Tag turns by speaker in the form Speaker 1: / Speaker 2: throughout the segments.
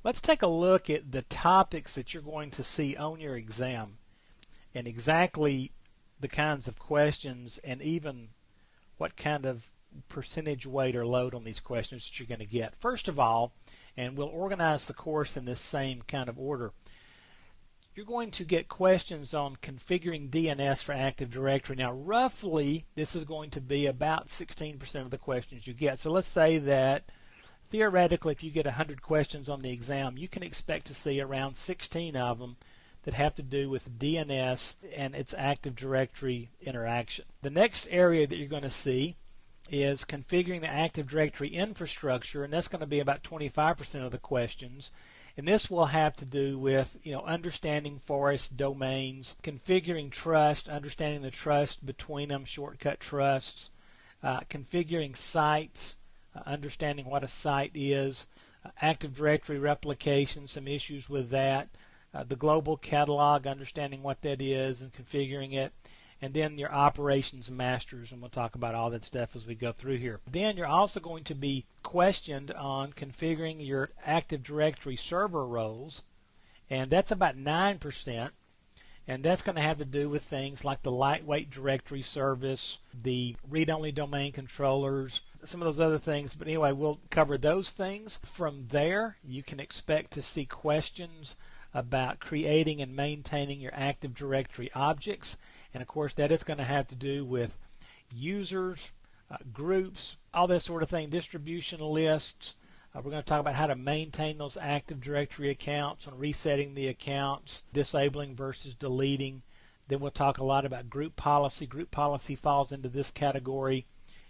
Speaker 1: Let's take a look at the topics that you're going to see on your exam and exactly the kinds of questions and even what kind of percentage weight or load on these questions that you're going to get. First of all, and we'll organize the course in this same kind of order, you're going to get questions on configuring DNS for Active Directory. Now, roughly, this is going to be about 16% of the questions you get. So let's say that theoretically, if you get 100 questions on the exam, you can expect to see around 16 of them that have to do with DNS and its Active Directory interaction. The next area that you're going to see is configuring the Active Directory infrastructure, and that's going to be about 25% of the questions. And this will have to do with, understanding forest domains, configuring trust, understanding the trust between them, shortcut trusts, configuring sites, understanding what a site is, Active Directory replication, some issues with that, the global catalog, understanding what that is and configuring it, and then your operations masters, and we'll talk about all that stuff as we go through here. Then you're also going to be questioned on configuring your Active Directory server roles, and that's about 9%, and that's going to have to do with things like the lightweight directory service, the read-only domain controllers, some of those other things. But anyway, we'll cover those things. From there, you can expect to see questions about creating and maintaining your Active Directory objects. And of course, that is going to have to do with users, groups, all that sort of thing, distribution lists. We're going to talk about how to maintain those Active Directory accounts and resetting the accounts, disabling versus deleting. Then we'll talk a lot about group policy. Group policy falls into this category.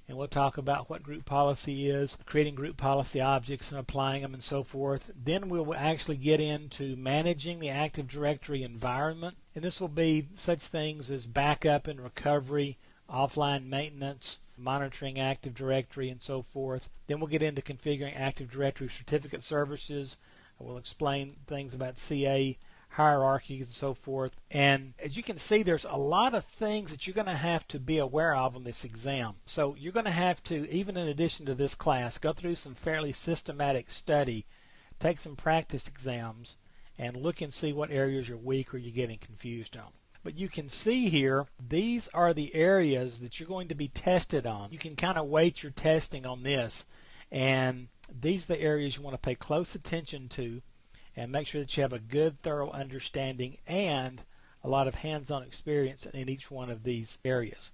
Speaker 1: And we'll talk about what group policy is, creating group policy objects and applying them and so forth. Then we'll actually get into managing the Active Directory environment. And this will be such things as backup and recovery, offline maintenance, monitoring Active Directory and so forth. Then we'll get into configuring Active Directory certificate services. We'll explain things about CA hierarchies and so forth. And as you can see, there's a lot of things that you're going to have to be aware of on this exam. So you're going to have to, even in addition to this class, go through some fairly systematic study, take some practice exams, and look and see what areas you're weak or you're getting confused on. But you can see here, these are the areas that you're going to be tested on. You can kind of weight your testing on this, and these are the areas you want to pay close attention to and make sure that you have a good, thorough understanding and a lot of hands-on experience in each one of these areas.